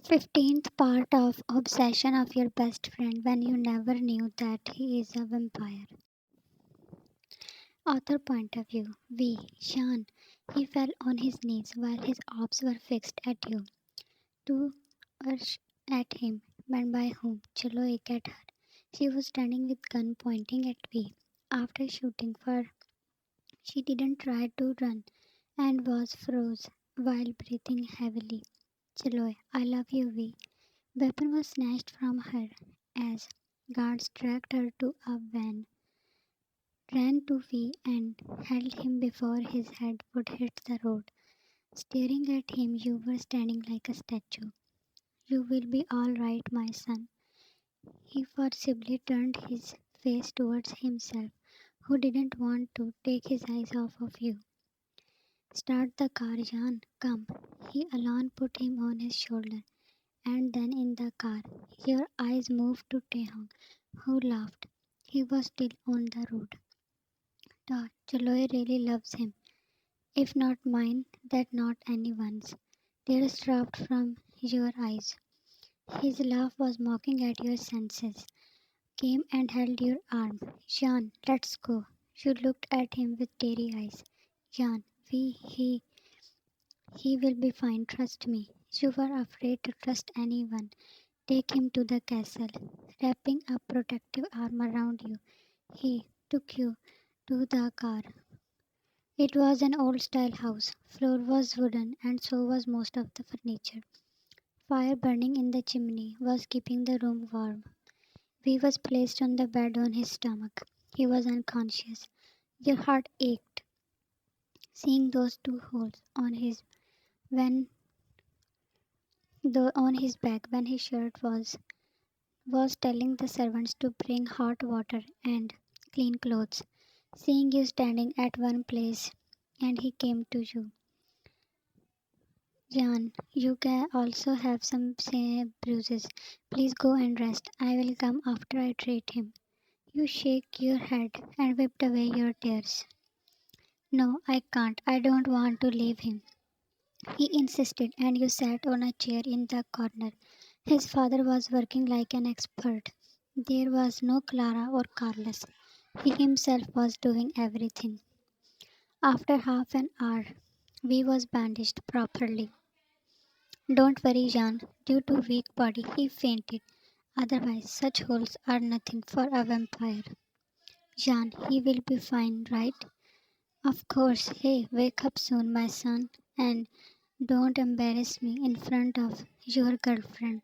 15th part of Obsession of Your Best Friend When You Never Knew That He Is a Vampire. Author point of view V. Shan. He fell on his knees while his eyes were fixed at you. Two rushed at him, but by whom? Chalo ek at her. She was standing with gun pointing at V. After shooting for, she didn't try to run and was froze while breathing heavily. Chalo, I love you, V. Weapon was snatched from her as guards dragged her to a van, ran to V and held him before his head would hit the road. Staring at him, you were standing like a statue. You will be all right, my son. He forcibly turned his face towards himself, who didn't want to take his eyes off of you. Start the car, Jan. Come. He alone put him on his shoulder, and then in the car, your eyes moved to Taehyung, who laughed. He was still on the road. Chaloy really loves him. If not mine, that not anyone's. Tears dropped from your eyes. His laugh was mocking at your senses. Came and held your arm. Jean, let's go. You looked at him with teary eyes. Jean, he will be fine, trust me. You were afraid to trust anyone. Take him to the castle. Wrapping a protective arm around you, he took you to the car. It was an old style house. Floor was wooden and so was most of the furniture. Fire burning in the chimney was keeping the room warm. V was placed on the bed on his stomach. He was unconscious. Your heart ached, seeing those two holes when on his back when his shirt was telling the servants to bring hot water and clean clothes. Seeing you standing at one place and he came to you. Jan, you can also have some bruises. Please go and rest. I will come after I treat him. You shake your head and wiped away your tears. No, I can't. I don't want to leave him. He insisted, and you sat on a chair in the corner. His father was working like an expert. There was no Clara or Carlos. He himself was doing everything. After half an hour, we was bandaged properly. Don't worry, Jean. Due to weak body, he fainted. Otherwise, such holes are nothing for a vampire. Jean, he will be fine, right? Of course. Hey, wake up soon, my son, and don't embarrass me in front of your girlfriend.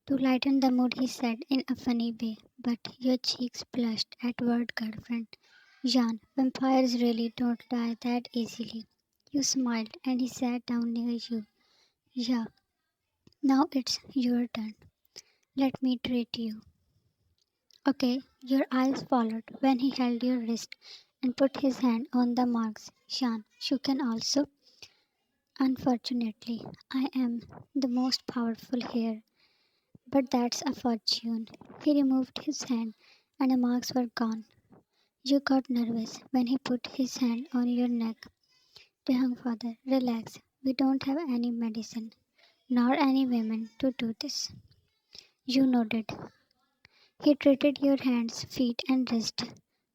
To lighten the mood, he said in a funny way, but your cheeks blushed at word girlfriend. Jean, vampires really don't die that easily. You smiled and he sat down near you. Yeah, now it's your turn. Let me treat you. Okay, your eyes followed when he held your wrist and put his hand on the marks. Jean, you can also. Unfortunately, I am the most powerful here, but that's a fortune. He removed his hand and the marks were gone. You got nervous when he put his hand on your neck. Taehyung father, relax. We don't have any medicine, nor any women to do this. You nodded. He treated your hands, feet, and wrist.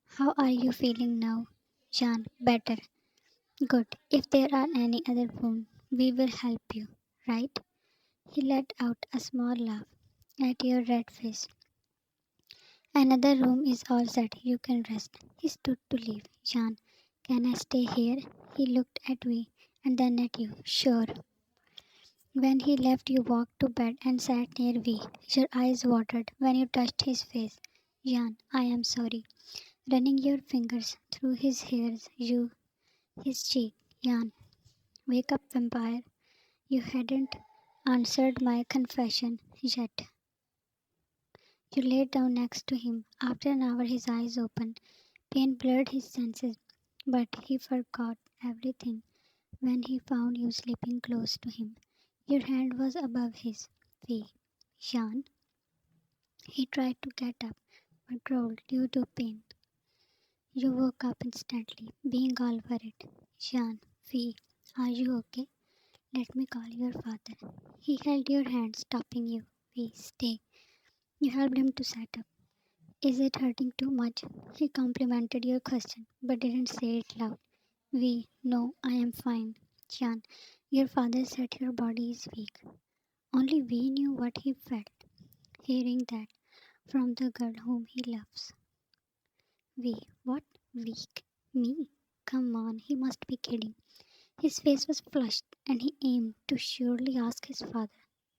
How are you feeling now? Jan, better. Good. If there are any other wounds, we will help you, right? He let out a small laugh at your red face. Another room is all set. You can rest. He stood to leave. Jan, can I stay here? He looked at me and then at you. Sure. When he left, you walked to bed and sat near V. Your eyes watered when you touched his face. Jan, I am sorry. Running your fingers through his hairs, his cheek. Jan, wake up, vampire. You hadn't answered my confession yet. You laid down next to him. After an hour, his eyes opened. Pain blurred his senses, but he forgot everything when he found you sleeping close to him. Your hand was above his. V. Jean. He tried to get up, but rolled due to pain. You woke up instantly, being all worried. Jean. V. Are you okay? Let me call your father. He held your hand, stopping you. We stay. You helped him to set up. Is it hurting too much? He complimented your question, but didn't say it loud. We know I am fine. Jan, your father said your body is weak. Only we knew what he felt, hearing that from the girl whom he loves. We, what? Weak? Me? Come on, he must be kidding. His face was flushed, and he aimed to surely ask his father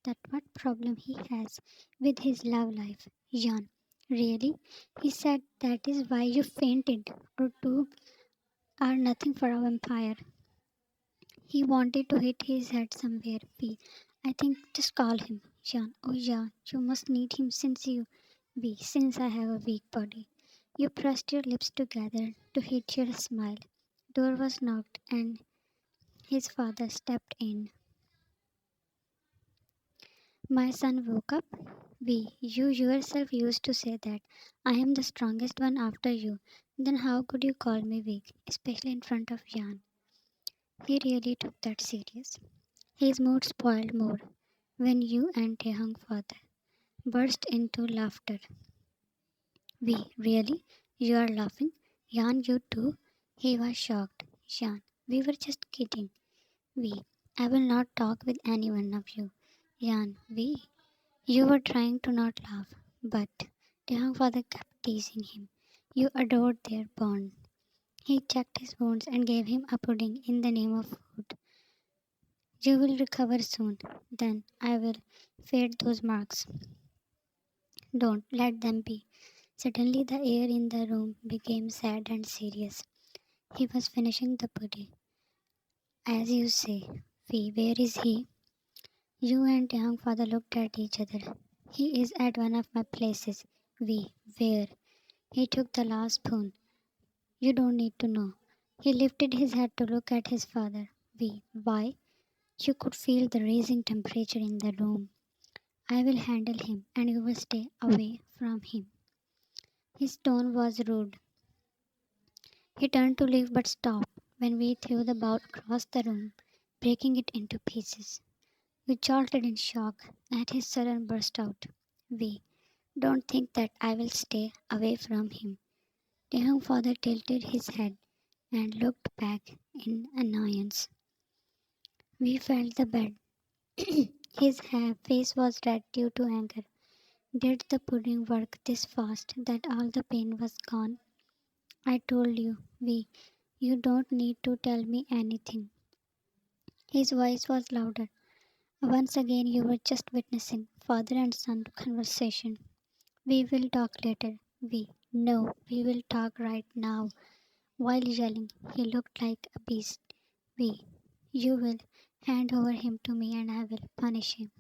that what problem he has with his love life. Jan, really? He said that is why you fainted, or two are nothing for a vampire. He wanted to hit his head somewhere. I think just call him. Jan, oh yeah, you must need him since I have a weak body. You pressed your lips together to hit your smile. Door was knocked and his father stepped in. My son woke up. You yourself used to say that I am the strongest one after you. Then how could you call me weak, especially in front of Jan? He really took that serious. His mood spoiled more when you and Taehyung father burst into laughter. Really? You are laughing? Jan, you too? He was shocked. Jan, we were just kidding. We, I will not talk with any one of you. Jan, you were trying to not laugh, but the young father kept teasing him. You adored their bond. He checked his wounds and gave him a pudding in the name of food. You will recover soon. Then I will fade those marks. Don't let them be. Suddenly the air in the room became sad and serious. He was finishing the pudding. As you say, where is he? You and young father looked at each other. He is at one of my places. Where? He took the last spoon. You don't need to know. He lifted his head to look at his father. Why? You could feel the rising temperature in the room. I will handle him and you will stay away from him. His tone was rude. He turned to leave but stopped when we threw the bowl across the room, breaking it into pieces. We jolted in shock at his sudden burst out. We don't think that I will stay away from him. The young father tilted his head and looked back in annoyance. We felt the bed. His face was red due to anger. Did the pudding work this fast that all the pain was gone? I told you, you don't need to tell me anything. His voice was louder. Once again, you were just witnessing father and son conversation. We will talk later. No, we will talk right now. While yelling, he looked like a beast. We, you will hand over him to me and I will punish him.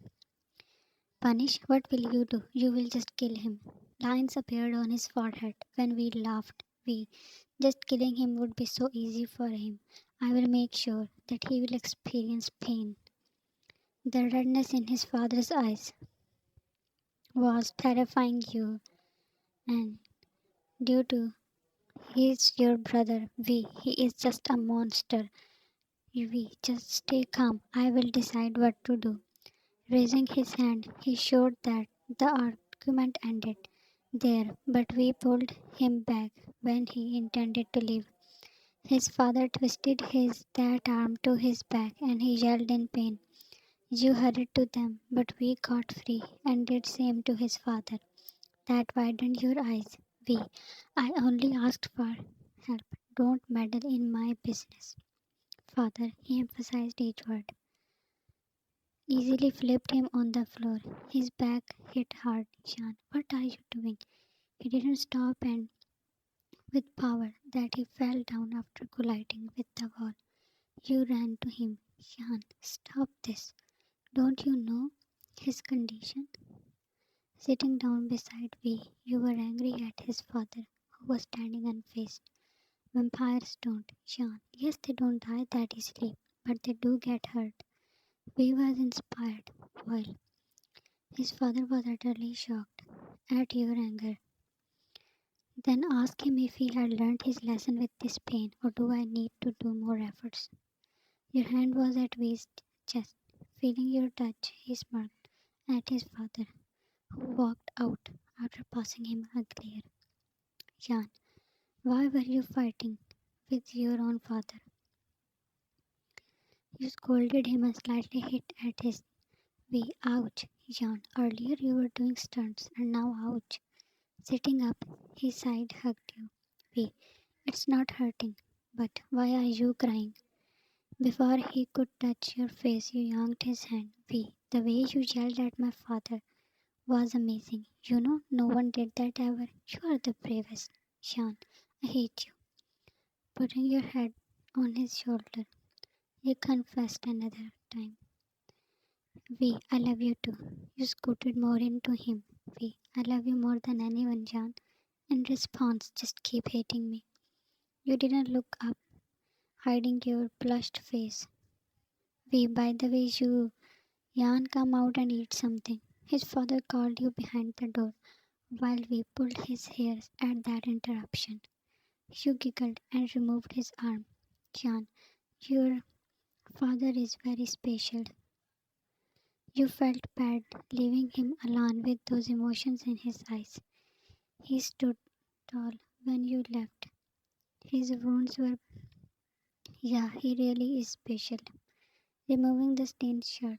Punish? What will you do? You will just kill him. Lines appeared on his forehead when we laughed. Just killing him would be so easy for him. I will make sure that he will experience pain. The redness in his father's eyes was terrifying you, and due to he is your brother, he is just a monster. Just stay calm. I will decide what to do. Raising his hand, he showed that the argument ended there, but we pulled him back when he intended to leave. His father twisted his that arm to his back and he yelled in pain. You hurried to them, but we got free and did same to his father. That widened your eyes. We, I only asked for help. Don't meddle in my business. Father, he emphasized each word. Easily flipped him on the floor. His back hit hard. Shan, what are you doing? He didn't stop and with power that he fell down after colliding with the wall. You ran to him. Shan, stop this. Don't you know his condition? Sitting down beside V, you were angry at his father, who was standing unfazed. Vampires don't, Shan. Yes, they don't die that easily, but they do get hurt. V was inspired, while his father was utterly shocked at your anger. Then ask him if he had learned his lesson with this pain, or do I need to do more efforts? Your hand was at V's chest. Feeling your touch, he smirked at his father, who walked out after passing him a glare. Jan, why were you fighting with your own father? You scolded him and slightly hit at his V. Ouch, Jan. Earlier you were doing stunts and now ouch. Sitting up, he side hugged you. V. It's not hurting. But why are you crying? Before he could touch your face, you yanked his hand. V. The way you yelled at my father was amazing. You know, no one did that ever. You are the bravest. Jan, I hate you. Putting your head on his shoulder, you confessed another time. V, I love you too. You scooted more into him. V, I love you more than anyone, Jan. In response, just keep hating me. You didn't look up, hiding your blushed face. V, by the way, Jan, come out and eat something. His father called you behind the door while we pulled his hair at that interruption. You giggled and removed his arm. Jan, your father is very special. You felt bad leaving him alone with those emotions in his eyes. He stood tall when you left. His wounds were, yeah, he really is special. Removing the stained shirt,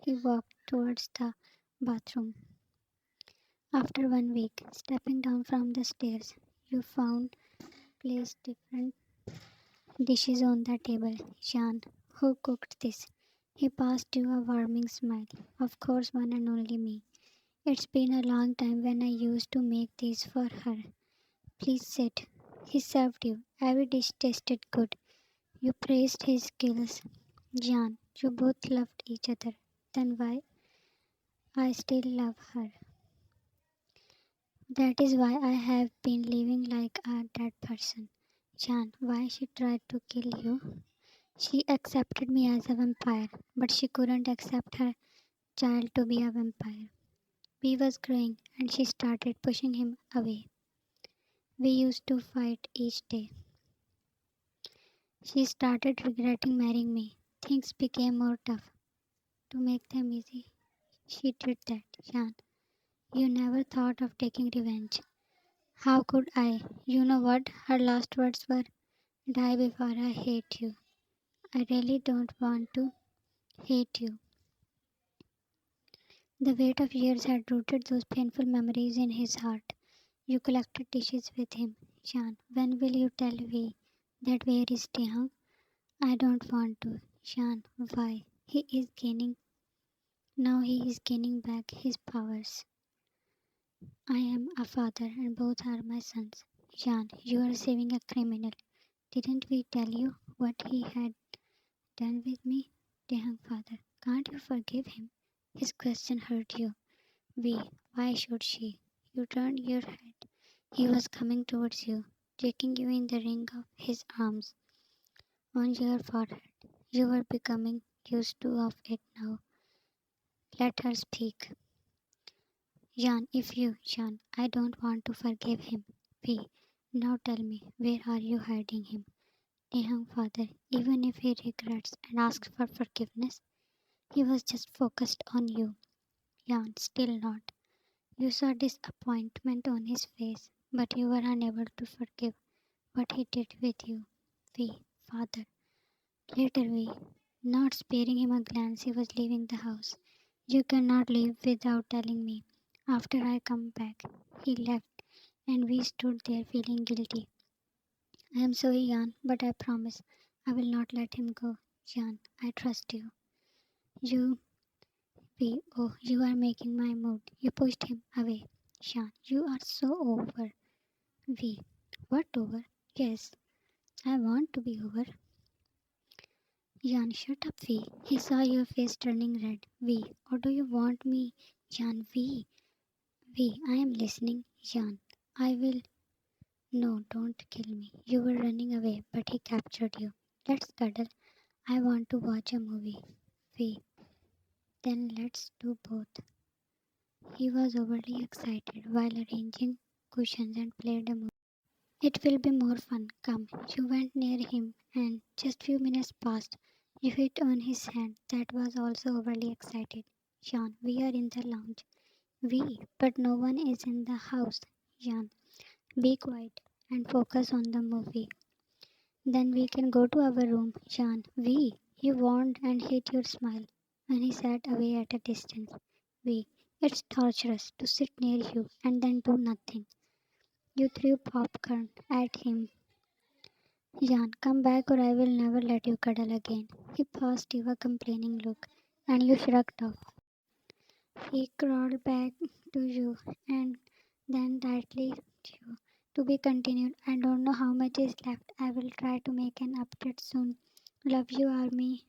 he walked towards the bathroom. After 1 week, stepping down from the stairs, you found placed different dishes on the table. Jan, who cooked this? He passed you a warming smile. Of course, one and only me. It's been a long time when I used to make these for her. Please sit. He served you. Every dish tasted good. You praised his skills. Jan, you both loved each other. Then why? I still love her. That is why I have been living like a dead person. Jan, why she tried to kill you? She accepted me as a vampire, but she couldn't accept her child to be a vampire. We was growing and she started pushing him away. We used to fight each day. She started regretting marrying me. Things became more tough. To make them easy, she did that, Jan. You never thought of taking revenge. How could I? You know what? Her last words were, die before I hate you. I really don't want to hate you. The weight of years had rooted those painful memories in his heart. You collected dishes with him. Jan, when will you tell me that where is taehyung? I don't want to. Jan, why? He is gaining back his powers. I am a father and both are my sons. Jan, you are saving a criminal. Didn't we tell you what he had done with me? Taehyung father, can't you forgive him? His question hurt you. We, why should she? You turned your head. He was coming towards you, taking you in the ring of his arms on your forehead. You were becoming used to of it now. Let her speak. Jan, I don't want to forgive him. V. Now tell me, where are you hiding him? Taehyung father, even if he regrets and asks for forgiveness, he was just focused on you. Jan, still not. You saw disappointment on his face, but you were unable to forgive what he did with you. V. Father. Later V. Not sparing him a glance, he was leaving the house. You cannot leave without telling me. After I come back, he left, and we stood there feeling guilty. I am sorry, Jan, but I promise I will not let him go. Jan, I trust you. You, you are making my mood. You pushed him away. Jan, you are so over. V, what over? Yes, I want to be over. Jan, shut up, V. He saw your face turning red. V, or do you want me? Jan, I am listening. Jan, I will. No, don't kill me. You were running away, but he captured you. Let's cuddle. I want to watch a movie. V, then let's do both. He was overly excited while arranging cushions and played a movie. It will be more fun. Come. You went near him, and just few minutes passed. You hit on his hand that was also overly excited. Jan, we are in the lounge. We, but no one is in the house. Jan, be quiet and focus on the movie. Then we can go to our room. Jan, we, he warned and hid your smile. And he sat away at a distance. We, it's torturous to sit near you and then do nothing. You threw popcorn at him. Jan, come back or I will never let you cuddle again. He passed you a complaining look, and you shrugged off. He crawled back to you and then directly to you. To be continued. I don't know how much is left. I will try to make an update soon. Love you, Army.